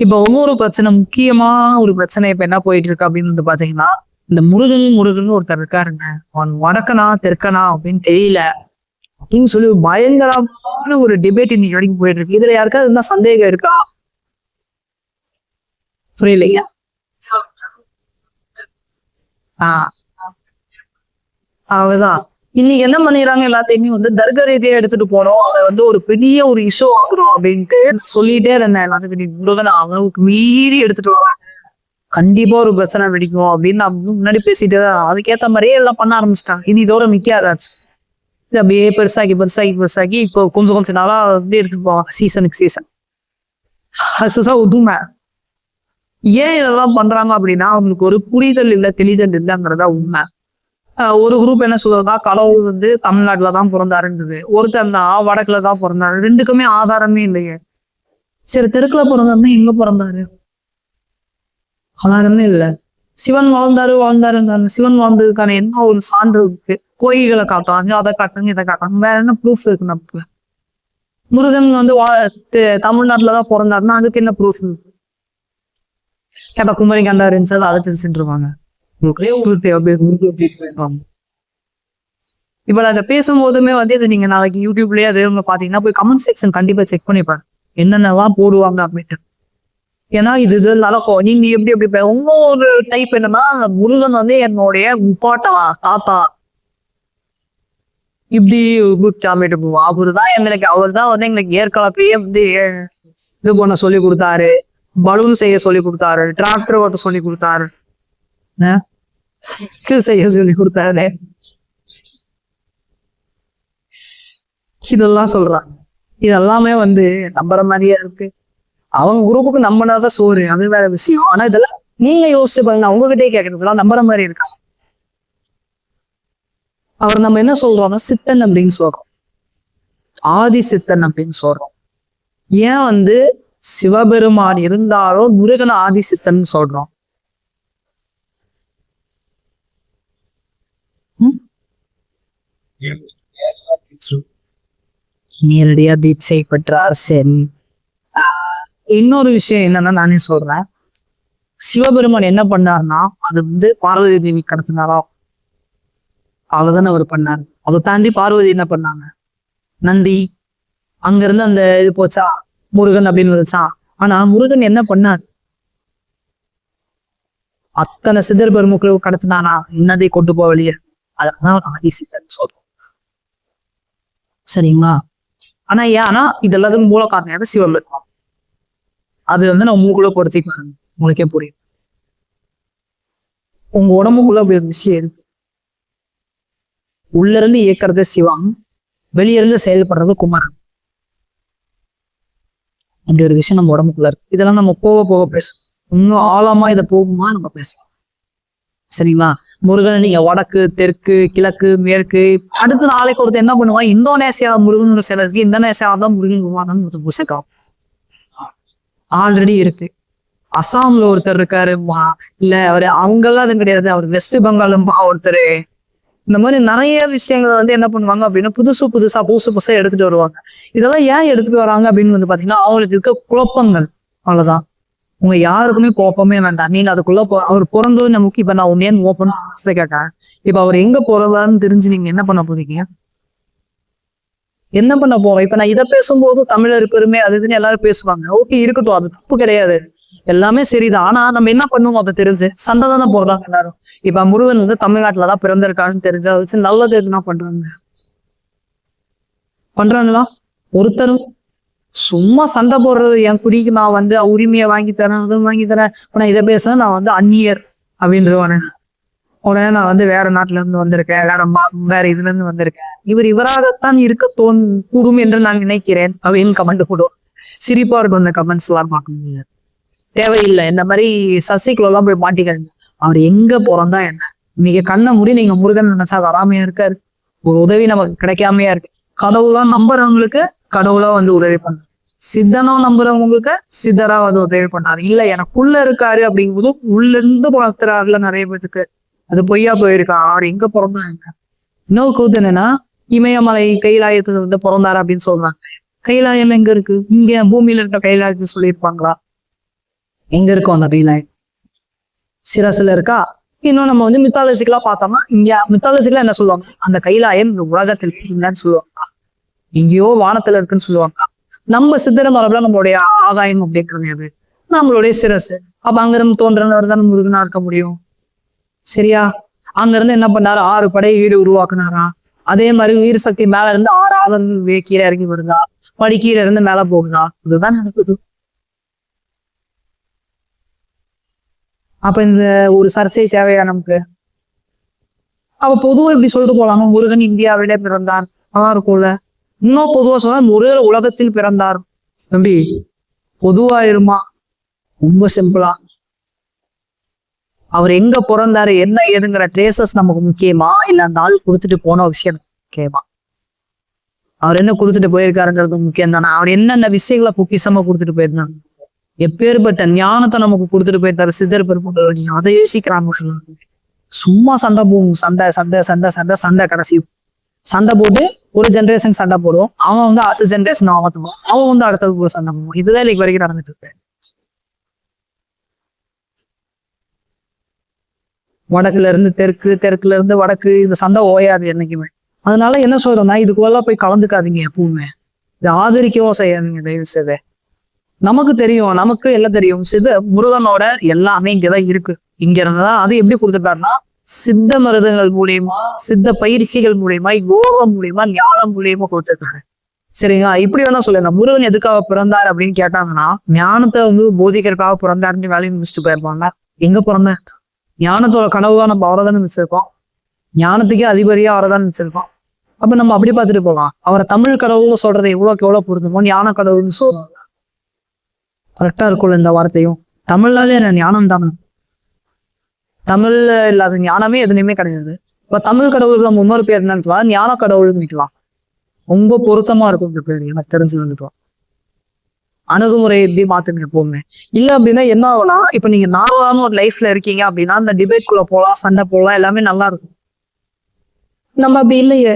இப்ப ஒவ்வொரு பிரச்சனை, முக்கியமான ஒரு பிரச்சனை இப்ப என்ன போயிட்டு இருக்கு அப்படின்னு வந்து பாத்தீங்கன்னா, இந்த முருகன் ஒருத்தர் இருக்காருங்க. அவன் வடக்கனா தெற்கனா அப்படின்னு தெரியல அப்படின்னு சொல்லி பயங்கரமான ஒரு டிபேட் இன்னைக்கு வரைக்கும் போயிட்டு இருக்கு. இதுல யாருக்காவது இருந்தா சந்தேகம் இருக்கா? புரியலைங்க. ஆஹ் அவதான் இன்னைக்கு என்ன பண்ணிடுறாங்க, எல்லாத்தையுமே வந்து தர்க்க ரீதியா எடுத்துட்டு போனோம், அதை வந்து ஒரு பெரிய ஒரு இஷ்யூ ஆகுறோம் அப்படின்ட்டு சொல்லிட்டே இருந்தேன். எல்லாத்துக்கும் முருகன் அளவுக்கு மீறி எடுத்துட்டு வராங்க, கண்டிப்பா ஒரு பிரச்சனை வெடிக்கும் அப்படின்னு நான் முன்னாடி பேசிட்டே தான். அதுக்கேத்த மாதிரியே எல்லாம் பண்ண ஆரம்பிச்சிட்டாங்க. இனி இதோட மிக்காதாச்சு. இது அப்படியே பெருசாக்கி இப்போ கொஞ்சம் நாளா வந்து எடுத்துட்டு போவாங்க சீசனுக்கு சீசன். அதுதான் உண்மை. ஏன் இதெல்லாம் பண்றாங்க அப்படின்னா, அவங்களுக்கு ஒரு புரிதல் இல்லை, தெளிதல் இல்லைங்கிறதா உண்மை. ஒரு குரூப் என்ன சொல்றதா, கடவுள் வந்து தமிழ்நாட்டுலதான் பிறந்தாருன்றது, ஒருத்தர் தான் வடக்குலதான் பிறந்தாரு. ரெண்டுக்குமே ஆதாரமே இல்லையே. சரி, தெற்குல பிறந்தாருன்னா எங்க பிறந்தாரு? ஆதாரமே இல்லை. சிவன் வாழ்ந்தாருங்க. சிவன் வாழ்ந்ததுக்கான என்ன ஒரு சான்று இருக்கு? கோயில்களை காட்டுறாங்க, அதை காட்டுறாங்க, இதை காட்டுறாங்க, வேற என்ன ப்ரூஃப் இருக்கு நமக்கு? முருகன் வந்து தமிழ்நாட்டுலதான் பிறந்தாருன்னா அதுக்கு என்ன ப்ரூஃப் இருக்கு? கேட்டா குமரி கண்டா இருந்துச்சு, அதை அழைச்சிருச்சுருவாங்க. இப்ப நான் அதை பேசும்போதுமே வந்து இது நீங்க நாளைக்கு யூடியூப்லயே அது பாத்தீங்கன்னா போய் கமெண்ட் செக்ஷன் கண்டிப்பா செக் பண்ணிப்பாரு, என்னென்னலாம் போடுவாங்க அப்படின்ட்டு. ஏன்னா இது நடக்கும். நீங்க எப்படி இன்னொரு டைப் என்னன்னா, முருகன் வந்து என்னுடைய முப்பாட்டா தாத்தா இப்படி சாமிட்டு போவோம். அவருதான் வந்து எங்களுக்கு ஏற்கனவே வந்து இது பண்ண சொல்லி கொடுத்தாரு, பலூன் செய்ய சொல்லி கொடுத்தாரு, டிராக்டர் ஓட்ட சொல்லி கொடுத்தாரு, சைக்கிள் செய்ய சொல்லி கொடுத்தாரு, இதெல்லாம் சொல்றாங்க. இதெல்லாமே வந்து நம்புற மாதிரியே இருக்கு. அவங்க குரூப்புக்கு நம்பினாதான் சோறு, அது வேற விஷயம். ஆனா இதெல்லாம் நீங்க யோசிச்சு பாருங்க, உங்ககிட்டே கேட்கறதுலாம் நம்புற மாதிரி இருக்கா? அவர் நம்ம என்ன சொல்றோம்னா சித்தன் அப்படின்னு சொல்றோம், ஆதி சித்தன் அப்படின்னு சொல்றோம். ஏன் வந்து சிவபெருமான் இருந்தாலும் முருகன் ஆதி சித்தன் சொல்றோம்? நேரடியா தீட்சை பெற்றார். சரி, இன்னொரு விஷயம் என்னன்னா, நானே சொல்றேன், சிவபெருமான் என்ன பண்ணாருன்னா அது வந்து பார்வதி தேவி கடத்தினாரா? அவ்வளவுதானே அவர் பண்ணாரு. அதை தாண்டி பார்வதி என்ன பண்ணாங்க? நந்தி அங்க இருந்து அந்த இது போச்சா, முருகன் அப்படின்னு வந்துச்சா? ஆனா முருகன் என்ன பண்ணார்? அத்தனை சித்தர் பெருமக்களை கடத்தினாரா? என்னதை கொண்டு போக வெளியே? அதான் ஆதி சித்தன் சொல்றோம். சரிங்களா? ஆனா ஏன்னா இது எல்லாத்துக்கும் மூல காரணம் யாரு? சிவபெருமான். அது வந்து நம்ம மூக்குள்ள பொருத்தி பாருங்க, உங்களுக்கே புரியும். உங்க உடம்புக்குள்ள அப்படி ஒரு விஷயம் இருக்கு. உள்ள இருந்து இயக்கிறது சிவம், வெளிய இருந்து செயல்படுறது குமரன். அப்படி ஒரு விஷயம் நம்ம உடம்புக்குள்ள இருக்கு. இதெல்லாம் நம்ம போக பேசும். இன்னும் ஆழமா இதை போகுமா நம்ம பேசலாம். சரிங்களா? முருகன் நீங்க வடக்கு தெற்கு கிழக்கு மேற்கு, அடுத்த நாளைக்கு ஒருத்தர் என்ன பண்ணுவான், இந்தோனேசியா முருகன் சில இருக்கு, இந்தோனேசியாவை தான் முருகன் குமாரன் பூசைக்காவும் ஆல்ரெடி இருக்கு. அசாம்ல ஒருத்தர் இருக்காரு, இல்ல அவரு அங்கெல்லாம் அது கிடையாது, அவர் வெஸ்ட் பெங்காலும் ஒருத்தர். இந்த மாதிரி நிறைய விஷயங்களை வந்து என்ன பண்ணுவாங்க அப்படின்னா புதுசா எடுத்துட்டு வருவாங்க. இதெல்லாம் ஏன் எடுத்துட்டு வராங்க அப்படின்னு வந்து பாத்தீங்கன்னா, அவங்களுக்கு இருக்க குழப்பங்கள். அவ்வளவுதான். உங்க யாருக்குமே குழப்பமே வேண்டாம். நீங்க அதுக்குள்ள அவர் பிறந்தது நமக்கு. இப்ப நான் ஒன்னே ஓப்பன் கேட்கறேன், இப்ப அவர் எங்க போறதான்னு தெரிஞ்சு நீங்க என்ன பண்ண போறீங்க? என்ன பண்ண போறோம்? இப்ப நான் இதை பேசும்போது தமிழர் பெருமை அது இதுன்னு எல்லாரும் பேசுவாங்க. ஓகே, இருக்கட்டும், அது தப்பு கிடையாது, எல்லாமே சரிதான். ஆனா நம்ம என்ன பண்ணுவோம் அதை தெரிஞ்சு சண்டை தானே போடுறாங்க எல்லாரும். இப்ப முருகன் வந்து தமிழ்நாட்டுலதான் பிறந்திருக்காருன்னு தெரிஞ்சு அதை வச்சு நல்லது எதுனா பண்றாங்களா? ஒருத்தரும் சும்மா சண்டை போடுறது, என் குடிக்கு நான் வந்து உரிமையை வாங்கி தரேன், அதுவும் வாங்கி தரேன். நான் இதை பேசுறேன், நான் வந்து அந்நியர் அப்படின்றவானே, உடனே நான் வந்து வேற நாட்டுல இருந்து வந்திருக்கேன், வேற இதுல இருந்து வந்திருக்கேன், இவராகத்தான் இருக்க கூடும் என்று நான் நினைக்கிறேன் அப்படின்னு கமெண்ட் போடுவோம். சிரிப்பா இருக்கும் அந்த கமெண்ட்ஸ் எல்லாம் பார்க்க முடியாது. தேவையில்லை. இந்த மாதிரி சசிகுலாம் போய் மாட்டிக்காங்க. அவர் எங்க பிறந்தா என்ன? இன்னைக்கு கண்ணை மூடி நீங்க முருகன் நினைச்சா வராமையா இருக்காரு, ஒரு உதவி நமக்கு கிடைக்காமையா இருக்கு. கடவுள்லாம் நம்புறவங்களுக்கு கடவுளா வந்து உதவி பண்ணாரு. சித்தனா நம்புறவங்களுக்கு சித்தரா வந்து உதவி பண்ணாரு. இல்ல எனக்குள்ள இருக்காரு அப்படிங்கும்போது உள்ள இருந்து வளர்த்துறாருல நிறைய பேத்துக்கு. அது பொய்யா போயிருக்கா. அவர் எங்க பிறந்தாங்க. இன்னொரு கூத்து என்னன்னா, இமயமலை கைலாயத்துல வந்து பிறந்தாரு அப்படின்னு சொல்றாங்க. கைலாயம் எங்க இருக்கு? இங்க பூமியில இருக்க கைலாயத்தை சொல்லியிருப்பாங்களா? எங்க இருக்கும் அந்த கைலாயம்? சிரசுல இருக்கா? இன்னும் நம்ம வந்து மித்தாலஜிக்கலா பார்த்தோம்னா, இங்க மித்தாலஜிக்கலா என்ன சொல்லுவாங்க? அந்த கைலாயம் இந்த உலகத்தில் இல்லைன்னு சொல்லுவாங்க. எங்கேயோ வானத்துல இருக்குன்னு சொல்லுவாங்க. நம்ம சித்திர மரபுல நம்மளுடைய ஆகாயம் அப்படிங்கிறது எது? நம்மளுடைய சிரசு. அப்ப அங்கிருந்து தோன்றவர் தான் முருகனா இருக்க முடியும். சரியா? அங்க இருந்து என்ன பண்ணாரு? 6 படை வீடு உருவாக்குனாரா? அதே மாதிரி உயிர் சக்தி மேல இருந்து 6 ஆதன் கீழே இறங்கி வருதா? படி கீழே இருந்து மேல போகுதா? இதுதான் நடக்குது. அப்ப இந்த ஒரு சர்ச்சை தேவையா நமக்கு? அப்ப பொதுவா இப்படி சொல்லிட்டு போலாமா? முருகன் இந்தியாவிலே பிறந்தார். நல்லா இருக்கும்ல. இன்னும் பொதுவா சொன்னா முருகர் உலகத்தில் பிறந்தார். தம்பி பொதுவா இருமா. ரொம்ப சிம்பிளா. அவர் எங்க பிறந்தாரு என்ன ஏதுங்கிற ட்ரேசஸ் நமக்கு முக்கியமா? இல்ல அந்த ஆள் கொடுத்துட்டு போன விஷயம் முக்கியமா? அவர் என்ன கொடுத்துட்டு போயிருக்காருங்கிறது முக்கியம் தானே. அவர் என்னென்ன விஷயங்களை பொக்கிஷமா கொடுத்துட்டு போயிருந்தாங்க. எப்பேற்பட்ட ஞானத்தை நமக்கு கொடுத்துட்டு போயிருந்தாரு சித்தர் பெருமக்கள். நீங்க அதை யோசிக்கிறாங்க. சும்மா சண்டை போகும். சண்டை சண்டை சண்டை சண்டை சண்டை கடைசி சண்டை போட்டு ஒரு ஜென்ரேஷன் சண்டை போடுவோம். அவன் வந்து அடுத்த ஜென்ரேஷன் மாத்துவான். அவன் வந்து அடுத்தது ஒரு சண்டை போடுவான். இதுதான் இன்னைக்கு வரைக்கும் நடந்துட்டு இருக்கு. வடக்குல இருந்து தெற்கு, தெற்குல இருந்து வடக்கு, இந்த சண்டை ஓயாது என்னைக்குமே. அதனால என்ன சொல்றேன்னா, இதுக்குள்ள போய் கலந்துக்காதீங்க எப்பவுமே. இது ஆதரிக்கவும் செய்யாதீங்க தயவு செய்து. நமக்கு தெரியும், நமக்கு எல்லாம் தெரியும். முருகனோட எல்லாமே இங்கதான் இருக்கு. இங்க இருந்துதான் அது எப்படி கொடுத்துட்டாருன்னா, சித்த மருந்துகள் மூலியமா, சித்த பயிற்சிகள் மூலியமா, யோகம் மூலியமா, ஞானம் மூலியமா கொடுத்துருக்காரு. சரிங்களா? இப்படி வேணா சொல்லுங்க. முருகன் எதுக்காக பிறந்தார் அப்படின்னு கேட்டாங்கன்னா, ஞானத்தை வந்து போதிக்கிறதுக்காக பிறந்தாருன்னு வேலையை முடிச்சுட்டு போயிருப்பாங்க. எங்க பிறந்த ஞானத்தோட கனவுதான் நம்ம அவரை தானே வச்சிருக்கோம். ஞானத்துக்கே அதிபதியா அவரை தான் வச்சிருக்கோம். அப்ப நம்ம அப்படி பார்த்துட்டு போகலாம். அவரை தமிழ் கடவுள்னு சொல்றது எவ்வளவுக்கு எவ்வளவு பொருந்துமோ ஞான கடவுள்னு சொல்றாங்க. கரெக்டா இருக்கும்ல இந்த வார்த்தையும். தமிழ்னாலே என்ன ஞானம் தானே. தமிழ்ல இல்லாத ஞானமே எதுலையுமே கிடையாது. இப்ப தமிழ் கடவுளுக்கு நம்ம இன்னொரு பேர் என்னன்னு ஞான கடவுள்னு வைக்கலாம். ரொம்ப பொருத்தமா இருக்கும் இந்த பேர் எனக்கு தெரிஞ்சு வந்துட்டோம். அணுகுமுறை எப்படி மாத்துங்க எப்பவுமே. இல்ல அப்படின்னா என்ன ஆகும்னா, இப்ப நீங்க நார்மலான ஒரு லைஃப்ல இருக்கீங்க அப்படின்னா அந்த டிபேட் குள்ள போலாம், சண்டை போடலாம், எல்லாமே நல்லா இருக்கும். நம்ம அப்படி இல்லையே.